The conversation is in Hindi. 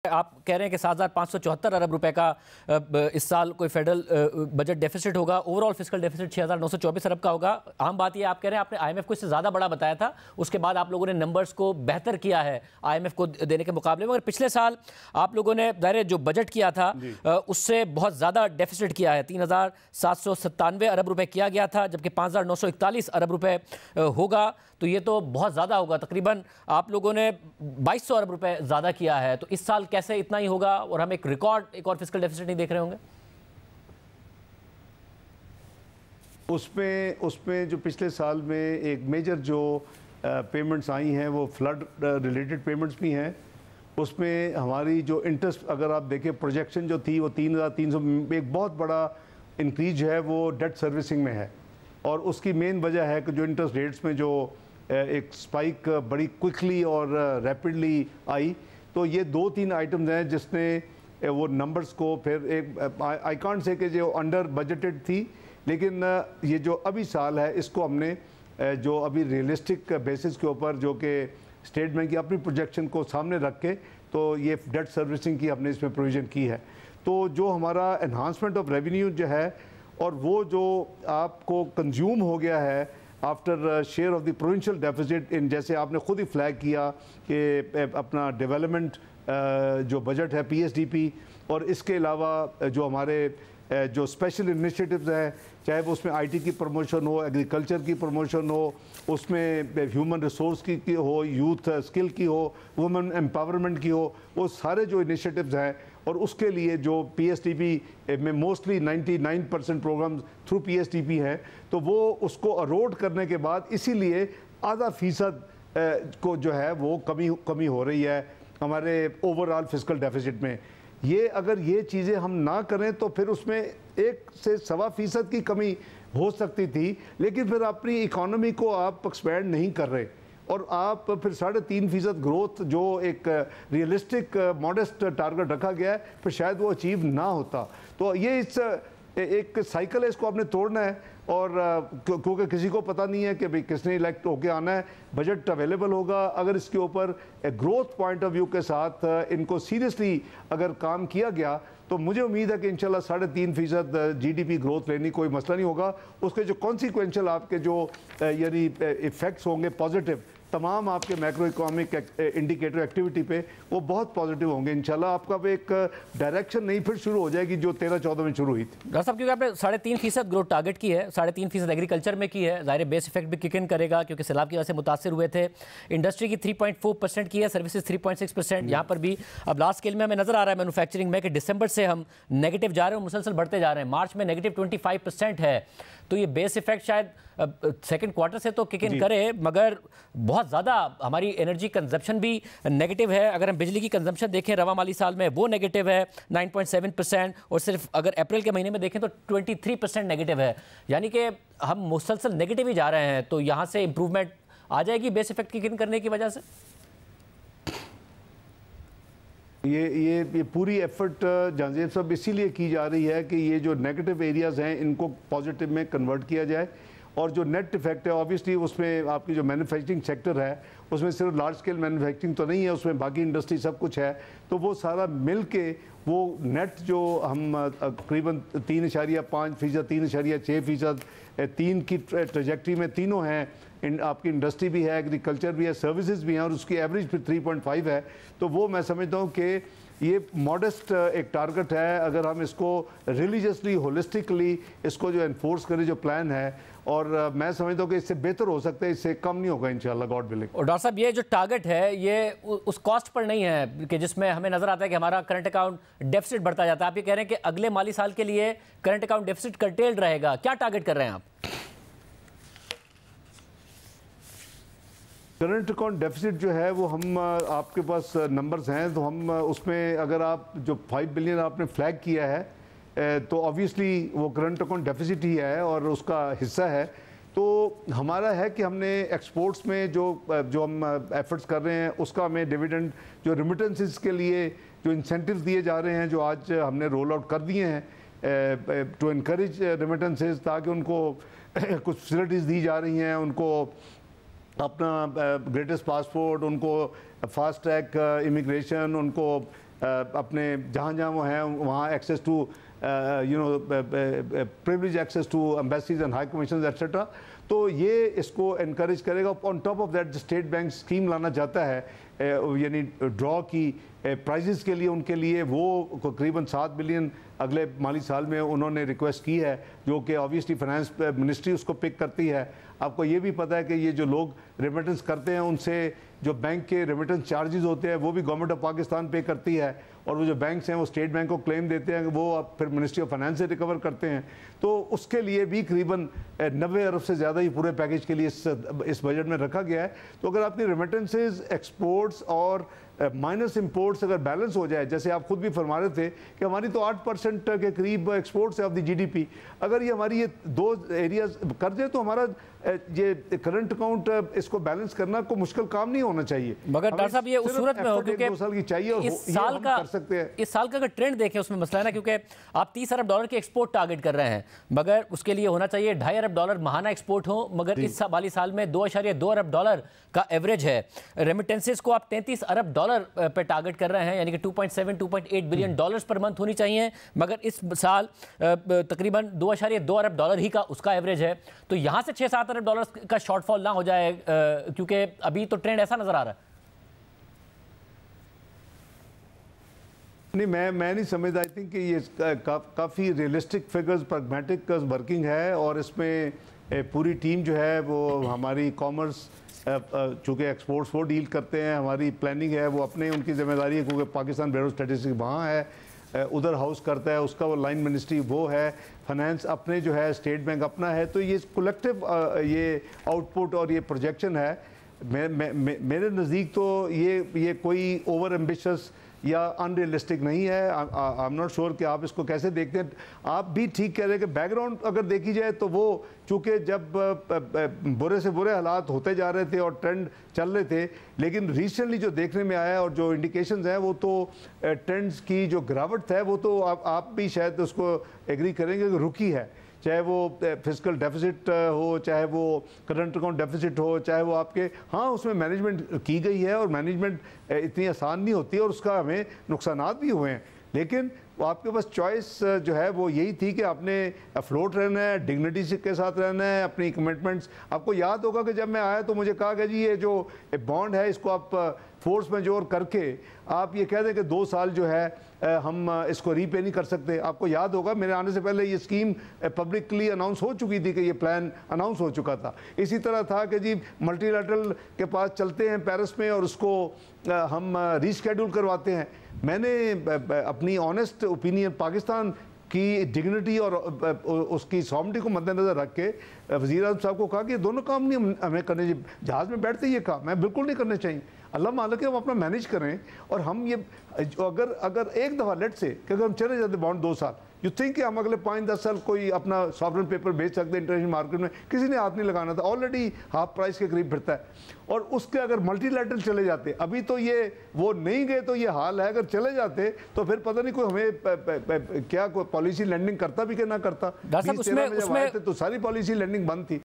आप कह रहे हैं कि 7,574 अरब रुपए का इस साल कोई फेडरल बजट डेफिसिट होगा, ओवरऑल फिस्कल डेफिसिट 6,924 अरब का होगा। आम बात ये आप कह रहे हैं आपने आईएमएफ को इससे ज़्यादा बड़ा बताया था, उसके बाद आप लोगों ने नंबर्स को बेहतर किया है आईएमएफ को देने के मुकाबले में। मगर पिछले साल आप लोगों ने दायरे जो बजट किया था उससे बहुत ज़्यादा डेफिसिट किया है, 3,797 अरब रुपये किया गया था, जबकि 5,941 अरब रुपये होगा। तो ये तो बहुत ज़्यादा होगा, तकरीबन आप लोगों ने 2,200 अरब रुपये ज़्यादा किया है। तो इस साल कैसे इतना ही होगा और हम एक और फिस्कल डेफिसिट नहीं देख रहे होंगे? उसमें जो पिछले साल में एक मेजर जो पेमेंट्स आई हैं वो फ्लड रिलेटेड पेमेंट्स भी हैं। उसमें हमारी जो इंटरेस्ट अगर आप देखें प्रोजेक्शन जो थी वो 3,300, एक बहुत बड़ा इंक्रीज है वो डेट सर्विसिंग में है। और उसकी मेन वजह है कि जो इंटरेस्ट रेट्स में जो एक स्पाइक बड़ी क्विकली और रैपिडली आई, तो ये 2-3 आइटम्स हैं जिसने वो नंबर्स को फिर एक आई कांट से कि जो अंडर बजटेड थी, लेकिन ये जो अभी साल है इसको हमने जो अभी रियलिस्टिक बेसिस के ऊपर जो कि स्टेट बैंक की अपनी प्रोजेक्शन को सामने रख के तो ये डेट सर्विसिंग की हमने इसमें प्रोविज़न की है। तो जो हमारा एनहांसमेंट ऑफ रेवेन्यू जो है और वो जो आपको कंज्यूम हो गया है after share of the provincial deficit in, जैसे आपने खुद ही फ्लैग किया कि अपना डेवलपमेंट जो बजट है पीएसडीपी, और इसके अलावा जो हमारे जो स्पेशल इनिशिएटिव्स हैं, चाहे वो उसमें आईटी की प्रमोशन हो, एग्रीकल्चर की प्रमोशन हो, उसमें ह्यूमन रिसोर्स की हो, यूथ स्किल की हो, वुमेन एम्पावरमेंट की हो, वो सारे जो इनिशिएटिव्स हैं और उसके लिए जो पीएसडीपी में मोस्टली 99% प्रोग्राम्स थ्रू पीएसडीपी हैं, तो वो उसको अरोड करने के बाद इसीलिए ½ को जो है वो कमी हो रही है हमारे ओवरऑल फिस्कल डेफिसिट में। ये अगर ये चीज़ें हम ना करें तो फिर उसमें 1 से 1.25% की कमी हो सकती थी, लेकिन फिर अपनी इकोनॉमी को आप एक्सपैंड नहीं कर रहे और आप फिर 3.5% ग्रोथ जो एक रियलिस्टिक मॉडेस्ट टारगेट रखा गया है फिर शायद वो अचीव ना होता। तो ये इस एक साइकिल है, इसको आपने तोड़ना है। और क्योंकि किसी को पता नहीं है कि भाई किसने इलेक्ट होके आना है, बजट अवेलेबल होगा, अगर इसके ऊपर ग्रोथ पॉइंट ऑफ व्यू के साथ इनको सीरियसली अगर काम किया गया तो मुझे उम्मीद है कि इंशाल्लाह 3.5% जीडीपी ग्रोथ लेनी कोई मसला नहीं होगा। उसके जो कॉन्सिक्वेंशियल आपके जो यानी इफेक्ट्स होंगे पॉजिटिव तमाम आपके मैक्रो इकोनॉमिक इंडिकेटर एक्टिविटी पे वो बहुत पॉजिटिव होंगे इंशाल्लाह। आपका एक डायरेक्शन नहीं फिर शुरू हो जाएगी जो 13-14 में शुरू हुई थी। डॉक्टर साहब, क्योंकि आपने 3.5% ग्रोथ टारगेट की है, 3.5% एग्रीकल्चर में की है, ज़ाहिर बेस इफेक्ट भी किक इन करेगा क्योंकि सैलाब की वजह से मुतासर हुए थे। इंडस्ट्री की 3.4% की है, सर्विसेज 3.6%। यहाँ पर भी अब लार्ज स्केल में हमें नजर आ रहा है मैन्युफैक्चरिंग में कि दिसंबर से हम नेगेटिव जा रहे हैं, मुसलसल बढ़ते जा रहे हैं, मार्च में -25% है। तो ये बेस इफेक्ट शायद सेकंड क्वार्टर से तो किक इन करे, मगर बहुत ज़्यादा हमारी एनर्जी कंजप्शन भी नेगेटिव है। अगर हम बिजली की कंजप्शन देखें रवा माली साल में वो नेगेटिव है 9.7%, और सिर्फ अगर अप्रैल के महीने में देखें तो 23% नेगेटिव है। यानी कि हम मुसलसल नेगेटिव ही जा रहे हैं। तो यहाँ से इंप्रूवमेंट आ जाएगी बेस इफेक्ट किक इन करने की वजह से? ये पूरी एफर्ट जहांगीर साहब इसीलिए की जा रही है कि ये जो नेगेटिव एरियाज़ हैं इनको पॉजिटिव में कन्वर्ट किया जाए। और जो नेट इफेक्ट है ऑब्वियसली उसमें आपकी जो मैन्युफैक्चरिंग सेक्टर है उसमें सिर्फ लार्ज स्केल मैन्युफैक्चरिंग तो नहीं है, उसमें बाकी इंडस्ट्री सब कुछ है। तो वो सारा मिल के वो नेट जो हम तकरीबन 3.5%, 3.6%, 3 की ट्रेजेक्ट्री में तीनों हैं, आपकी इंडस्ट्री भी है, एग्रीकल्चर भी है, सर्विसेज भी हैं, और उसकी एवरेज फिर 3.5 है। तो वो मैं समझता हूँ कि ये मॉडेस्ट एक टारगेट है। अगर हम इसको रिलीजियसली होलिस्टिकली इसको जो एनफोर्स करें जो प्लान है, और मैं समझता हूँ कि इससे बेहतर हो सकता है, इससे कम नहीं होगा इंशाल्लाह गॉड विलिंग। और डॉक्टर साहब, ये जो टारगेट है ये उस कॉस्ट पर नहीं है कि जिसमें हमें नजर आता है कि हमारा करंट अकाउंट डेफिसिट बढ़ता जाता है। आप ये कह रहे हैं कि अगले माली साल के लिए करंट अकाउंट डेफिसिट कर्टेल्ड रहेगा, क्या टारगेट कर रहे हैं आप? करंट अकाउंट डेफिसिट जो है वो हम आपके पास नंबर्स हैं, तो हम उसमें अगर आप जो 5 बिलियन आपने फ्लैग किया है तो ऑब्वियसली वो करंट अकाउंट डेफिसिट ही है और उसका हिस्सा है। तो हमारा है कि हमने एक्सपोर्ट्स में जो हम एफर्ट्स कर रहे हैं उसका हमें डिविडेंड जो रिमिटेंसेस के लिए जो इंसेंटिव्स दिए जा रहे हैं जो आज हमने रोल आउट कर दिए हैं टू इनकरेज रिमिटेंसेस, ताकि उनको कुछ फैसिलिटीज़ दी जा रही हैं, उनको अपना ग्रेटेस्ट पासपोर्ट, उनको फास्ट ट्रैक इमिग्रेशन, उनको अपने जहाँ जहाँ वो हैं वहाँ access to privilege access to embassies and high commission etcetera. तो ये इसको इनकरेज करेगा। On top of that State Bank scheme लाना चाहता है, यानी ड्रॉ की प्राइजेस के लिए, उनके लिए वो तकरीबन 7 बिलियन अगले माली साल में उन्होंने रिक्वेस्ट की है, जो कि ऑब्वियसली फाइनेंस मिनिस्ट्री उसको पिक करती है। आपको ये भी पता है कि ये जो लोग रेमिटेंस करते हैं उनसे जो बैंक के रेमिटेंस चार्जेस होते हैं वो भी गवर्नमेंट ऑफ पाकिस्तान पे करती है, और वो जो बैंक्स हैं वो स्टेट बैंक को क्लेम देते हैं, वो अब फिर मिनिस्ट्री ऑफ फाइनेंस से रिकवर करते हैं। तो उसके लिए भी करीबन 90 अरब से ज़्यादा ही पूरे पैकेज के लिए इस बजट में रखा गया है। तो अगर आपकी रेमिटेंसेज, एक्सपोर्ट्स और माइनस इंपोर्ट्स अगर बैलेंस हो जाए, जैसे आप खुद भी फरमा रहे थे कि हमारी तो 8% के करीब एक्सपोर्ट्स है ऑफ द जीडीपी, अगर ये हमारी ये दो एरियाज कर जाए तो हमारा ये करंट अकाउंट इसको बैलेंस करना को मुश्किल काम नहीं होना चाहिए। मगर डॉक्टर साहब ये उस सूरत में हो क्योंकि 2 साल की चाहिए और इस साल का कर सकते हैं। इस साल का अगर ट्रेंड देखें उसमें मसला है ना, क्योंकि आप 30 अरब डॉलर के एक्सपोर्ट टारगेट कर रहे हैं, मगर उसके लिए होना चाहिए 2.5 अरब डॉलर माहाना एक्सपोर्ट हो, मगर इस वाली साल में 2.2 अरब डॉलर का एवरेज है। रेमिटेंसेस को आप 33 अरब डॉलर पे टारगेट कर रहे हैं, यानी कि 2.8 बिलियन डॉलर्स पर मंथ होनी चाहिए, मगर इस साल तकरीबन 2.2 अरब डॉलर ही का उसका एवरेज है। तो यहाँ से 6-7 अरब डॉलर का शॉर्टफॉल ना हो जाए, क्योंकि अभी तो ट्रेंड ऐसा नजर आ रहा है। नहीं, मैं नहीं समझता। आई थिंक कि ये काफ़ी रियलिस्टिक फिगर्स, प्रैग्मेटिक वर्किंग है, और इसमें पूरी टीम जो है वो हमारी कॉमर्स, चूँकि एक्सपोर्ट्स वो डील करते हैं, हमारी प्लानिंग है वो अपने, उनकी जिम्मेदारी है, क्योंकि पाकिस्तान ब्यूरो स्टैटिस्टिक्स वहाँ है, उधर हाउस करता है, उसका वो लाइन मिनिस्ट्री वो है, फाइनेंस अपने जो है, स्टेट बैंक अपना है। तो ये कलेक्टिव ये आउटपुट और ये प्रोजेक्शन है। मेरे नज़दीक तो ये कोई ओवर एम्बिशियस या अनरियलिस्टिक नहीं है। आई एम नॉट श्योर कि आप इसको कैसे देखते हैं। आप भी ठीक कह रहे हैं कि बैकग्राउंड अगर देखी जाए तो वो चूँकि जब बुरे से बुरे हालात होते जा रहे थे और ट्रेंड चल रहे थे, लेकिन रिसेंटली जो देखने में आया और जो इंडिकेशंस हैं वो तो ट्रेंड्स की जो गिरावट है वो तो आप भी शायद उसको एग्री करेंगे कि रुकी है। चाहे वो फिजिकल डेफिसिट हो, चाहे वो करंट अकाउंट डेफिसिट हो, चाहे वो आपके, हाँ उसमें मैनेजमेंट की गई है और मैनेजमेंट इतनी आसान नहीं होती और उसका हमें नुकसानात भी हुए हैं, लेकिन आपके पास चॉइस जो है वो यही थी कि आपने अफ्लोट रहना है, डिग्निटी के साथ रहना है, अपनी कमिटमेंट्स। आपको याद होगा कि जब मैं आया तो मुझे कहा कि जी ये जो बॉन्ड है इसको आप फोर्स मेजोर करके आप ये कह दें कि 2 साल जो है हम इसको रीपे नहीं कर सकते। आपको याद होगा मेरे आने से पहले ये स्कीम पब्लिकली अनाउंस हो चुकी थी कि ये प्लान अनाउंस हो चुका था। इसी तरह था कि जी मल्टीलैटरल के पास चलते हैं पेरिस में और उसको हम रीशेड्यूल करवाते हैं। मैंने अपनी ऑनेस्ट ओपिनियन पाकिस्तान की डिग्निटी और उसकी सॉवरेनिटी को मद्देनजर रख के वज़ीर आज़म साहब को कहा कि दोनों काम नहीं हमें करने चाहिए। जहाज़ में बैठते ये काम मैं बिल्कुल नहीं करने चाहिए। अल्लाह मालिक है हम अपना मैनेज करें, और हम ये अगर एक दफ़ा लेट से कि अगर हम चले जाते बॉन्ड 2 साल, यू थिंक कि हम अगले 5-10 साल कोई अपना सॉवरेन पेपर बेच सकते हैं इंटरनेशनल मार्केट में, किसी ने हाथ नहीं लगाना था, ऑलरेडी हाफ प्राइस के करीब फिरता है। और उसके अगर मल्टीलैटरल चले जाते, अभी तो ये वो नहीं गए तो ये हाल है, अगर चले जाते तो फिर पता नहीं कोई हमें क्या कोई पॉलिसी लैंडिंग करता भी कि ना करता। 2013 में जब आए थे तो सारी पॉलिसी लैंडिंग बंद थी।